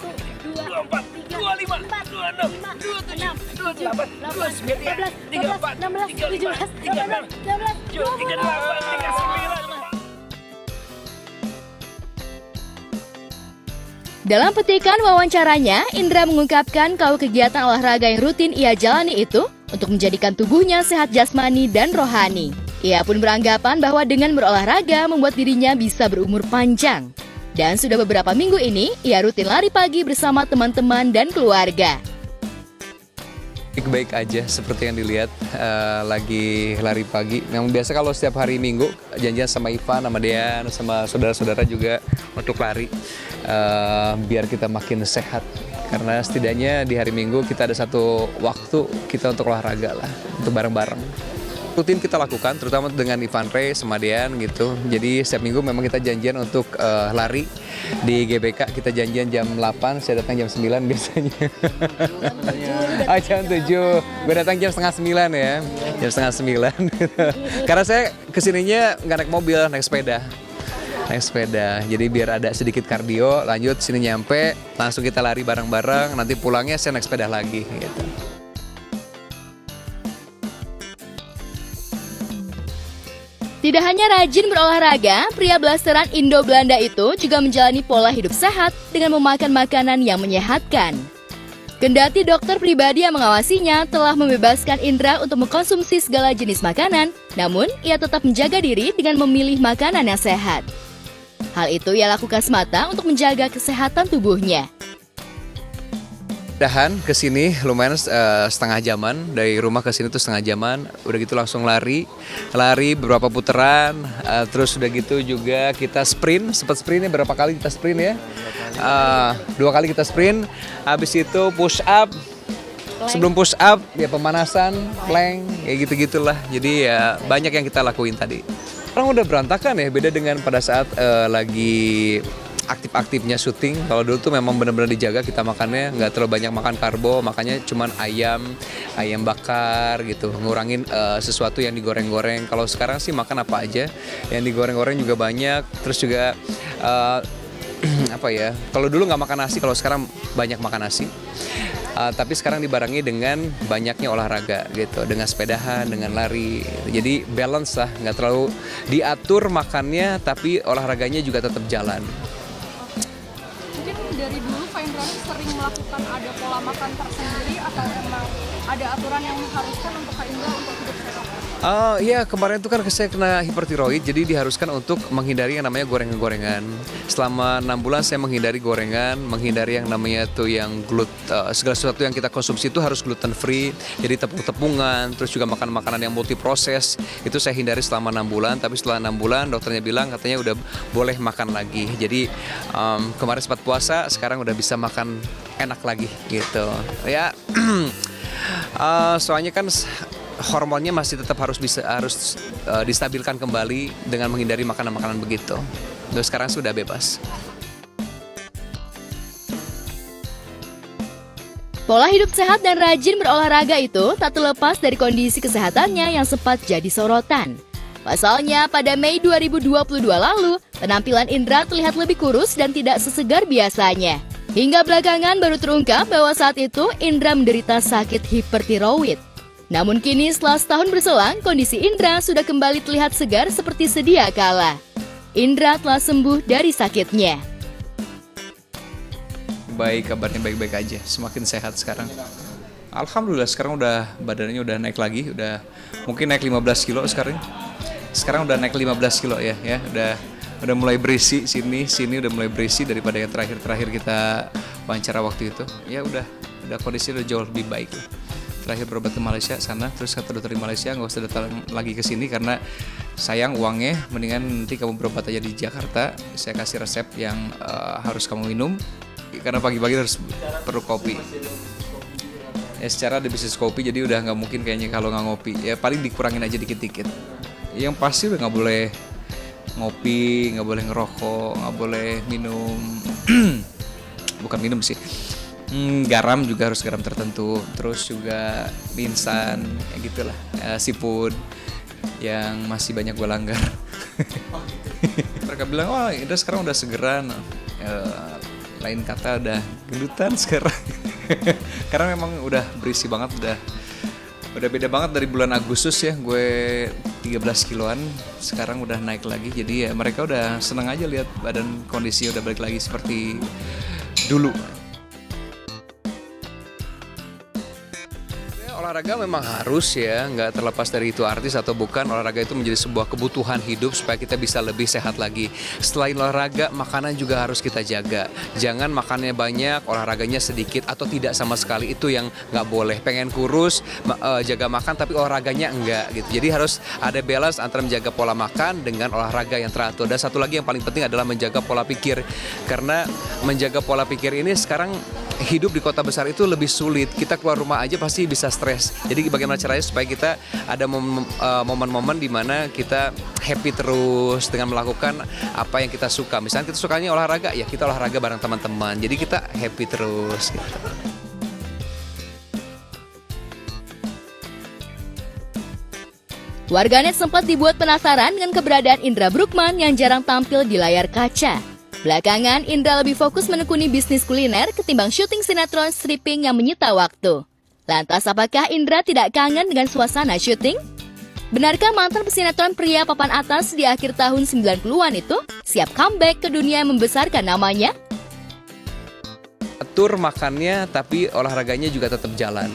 1, 2, 3, 4, 5, 6, 7, 8, 9, 10, 11, 12, 13, 14, 15, 16, 17, 18, 19, 20. Dalam petikan wawancaranya, Indra mengungkapkan kalau kegiatan olahraga yang rutin ia jalani itu untuk menjadikan tubuhnya sehat jasmani dan rohani. Ia pun beranggapan bahwa dengan berolahraga membuat dirinya bisa berumur panjang. Dan sudah beberapa minggu ini, ia rutin lari pagi bersama teman-teman dan keluarga. Baik-baik aja seperti yang dilihat, lagi lari pagi. Yang biasa kalau setiap hari Minggu janjian sama Ivan, sama Dean, sama saudara-saudara juga untuk lari, biar kita makin sehat. Karena setidaknya di hari Minggu kita ada satu waktu kita untuk olahraga lah, untuk bareng-bareng. Rutin kita lakukan, terutama dengan Ivan Ray sama Dean gitu. Jadi setiap minggu memang kita janjian untuk lari di GBK. Kita janjian jam 8, saya datang jam 9 biasanya. Jam 7, gue datang jam setengah 9 ya. Jam setengah 9. Karena saya kesininya nggak naik mobil, naik sepeda. Naik sepeda, jadi biar ada sedikit kardio, lanjut sini nyampe, langsung kita lari bareng-bareng, nanti pulangnya saya naik sepeda lagi gitu. Tidak hanya rajin berolahraga, pria blasteran Indo-Belanda itu juga menjalani pola hidup sehat dengan memakan makanan yang menyehatkan. Kendati dokter pribadi yang mengawasinya telah membebaskan Indra untuk mengkonsumsi segala jenis makanan, namun ia tetap menjaga diri dengan memilih makanan yang sehat. Hal itu ia lakukan semata untuk menjaga kesehatan tubuhnya. Dahan ke sini lumayan setengah jaman, dari rumah ke sini tuh setengah jaman, udah gitu langsung lari beberapa putaran, terus udah gitu juga kita sempat sprint ya, berapa kali kita sprint ya, 2 kali kita sprint, habis itu push up, sebelum push up ya pemanasan, plank, ya gitu-gitulah, jadi ya banyak yang kita lakuin tadi. Sekarang udah berantakan ya, beda dengan pada saat lagi aktif-aktifnya syuting. Kalau dulu tuh memang benar-benar dijaga kita makannya, nggak terlalu banyak makan karbo, makanya cuman ayam bakar gitu, ngurangin sesuatu yang digoreng-goreng. Kalau sekarang sih makan apa aja, yang digoreng-goreng juga banyak, terus juga apa ya, kalau dulu nggak makan nasi, kalau sekarang banyak makan nasi. Tapi sekarang dibarengi dengan banyaknya olahraga gitu, dengan sepedahan, dengan lari gitu. Jadi balance lah, nggak terlalu diatur makannya, tapi olahraganya juga tetap jalan. Mungkin dari dulu Pak Indra sering melakukan ada pola makan tersendiri atau emang ada aturan yang mengharuskan untuk Pak Indra untuk hidup sehat? Iya, kemarin itu kan saya kena hipertiroid, jadi diharuskan untuk menghindari yang namanya gorengan-gorengan. Selama 6 bulan saya menghindari gorengan, menghindari yang namanya tuh yang segala sesuatu yang kita konsumsi itu harus gluten free, jadi tepung-tepungan, terus juga makan makanan yang multiproses, itu saya hindari selama 6 bulan, tapi setelah 6 bulan dokternya bilang katanya udah boleh makan lagi. Jadi kemarin sempat puasa, sekarang udah bisa makan enak lagi gitu. Ya, soalnya kan hormonnya masih tetap harus distabilkan kembali dengan menghindari makanan-makanan begitu. Terus sekarang sudah bebas. Pola hidup sehat dan rajin berolahraga itu tak terlepas dari kondisi kesehatannya yang sempat jadi sorotan. Pasalnya, pada Mei 2022 lalu, penampilan Indra terlihat lebih kurus dan tidak sesegar biasanya. Hingga belakangan baru terungkap bahwa saat itu Indra menderita sakit hipertiroid. Namun kini setelah setahun berselang, kondisi Indra sudah kembali terlihat segar seperti sedia kala. Indra telah sembuh dari sakitnya. Baik, kabarnya baik-baik aja, semakin sehat sekarang. Alhamdulillah sekarang udah badannya udah naik lagi, udah mungkin naik 15 kilo sekarang. Sekarang udah naik 15 kilo ya, udah mulai berisi sini udah mulai berisi daripada yang terakhir kita wawancara waktu itu. Ya udah kondisi udah jauh lebih baik lah. Terakhir berobat ke Malaysia sana, terus kata dokter di Malaysia nggak usah datang lagi ke sini karena sayang uangnya, mendingan nanti kamu berobat aja di Jakarta. Saya kasih resep yang harus kamu minum karena pagi-pagi harus perlu kopi. Ya secara ada bisnis kopi jadi udah nggak mungkin kayaknya kalau nggak ngopi. Ya paling dikurangin aja dikit-dikit. Yang pasti udah nggak boleh ngopi, nggak boleh ngerokok, nggak boleh minum, bukan minum sih. Garam juga harus garam tertentu, terus juga mie instan, ya gitulah, seafood yang masih banyak gue langgar. Mereka bilang, wah Indra sekarang udah segeran, lain kata udah gendutan sekarang. Karena memang udah berisi banget, udah beda banget dari bulan Agustus ya, gue 13 kiloan, sekarang udah naik lagi, jadi ya mereka udah seneng aja lihat badan kondisi udah balik lagi seperti dulu. Olahraga memang harus ya, nggak terlepas dari itu artis atau bukan, olahraga itu menjadi sebuah kebutuhan hidup supaya kita bisa lebih sehat lagi. Selain olahraga, makanan juga harus kita jaga. Jangan makannya banyak, olahraganya sedikit atau tidak sama sekali, itu yang nggak boleh. Pengen kurus, jaga makan tapi olahraganya enggak gitu. Jadi harus ada balance antara menjaga pola makan dengan olahraga yang teratur. Dan satu lagi yang paling penting adalah menjaga pola pikir. Karena menjaga pola pikir ini sekarang hidup di kota besar itu lebih sulit. Kita keluar rumah aja pasti bisa stres. Jadi bagaimana caranya supaya kita ada momen-momen di mana kita happy terus dengan melakukan apa yang kita suka. Misalnya kita sukanya olahraga, ya kita olahraga bareng teman-teman. Jadi kita happy terus gitu. Warganet sempat dibuat penasaran dengan keberadaan Indra Bruggman yang jarang tampil di layar kaca. Belakangan, Indra lebih fokus menekuni bisnis kuliner ketimbang syuting sinetron stripping yang menyita waktu. Lantas, apakah Indra tidak kangen dengan suasana syuting? Benarkah mantan pesinetron pria papan atas di akhir tahun 90-an itu siap comeback ke dunia yang membesarkan namanya? Atur makannya tapi olahraganya juga tetap jalan.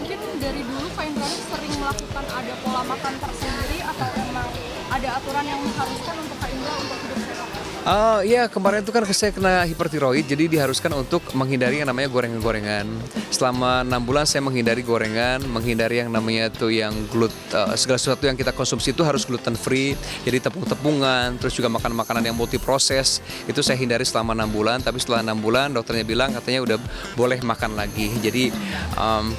Mungkin dari dulu Pak Indra sering melakukan ada pola makan tersendiri atau emang ada aturan yang mengharuskan untuk Pak Indra untuk hidup sehat? Iya, kemarin itu kan saya kena hipertiroid, jadi diharuskan untuk menghindari yang namanya gorengan-gorengan. Selama 6 bulan saya menghindari gorengan, menghindari yang namanya tuh yang segala sesuatu yang kita konsumsi itu harus gluten free, jadi tepung-tepungan, terus juga makan makanan yang multiproses, itu saya hindari selama 6 bulan, tapi setelah 6 bulan dokternya bilang katanya udah boleh makan lagi. Jadi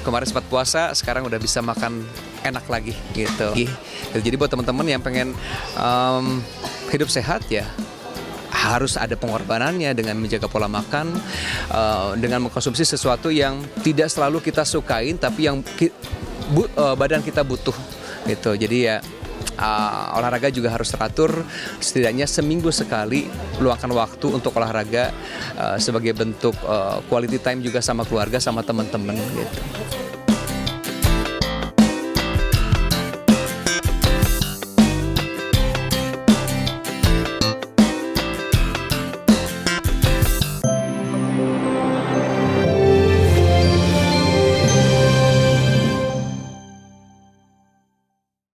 kemarin sempat puasa, sekarang udah bisa makan enak lagi gitu. Jadi buat teman-teman yang pengen hidup sehat ya, harus ada pengorbanannya dengan menjaga pola makan, dengan mengkonsumsi sesuatu yang tidak selalu kita sukain tapi yang badan kita butuh gitu. Jadi ya olahraga juga harus teratur, setidaknya seminggu sekali luangkan waktu untuk olahraga sebagai bentuk quality time juga sama keluarga, sama teman-teman gitu.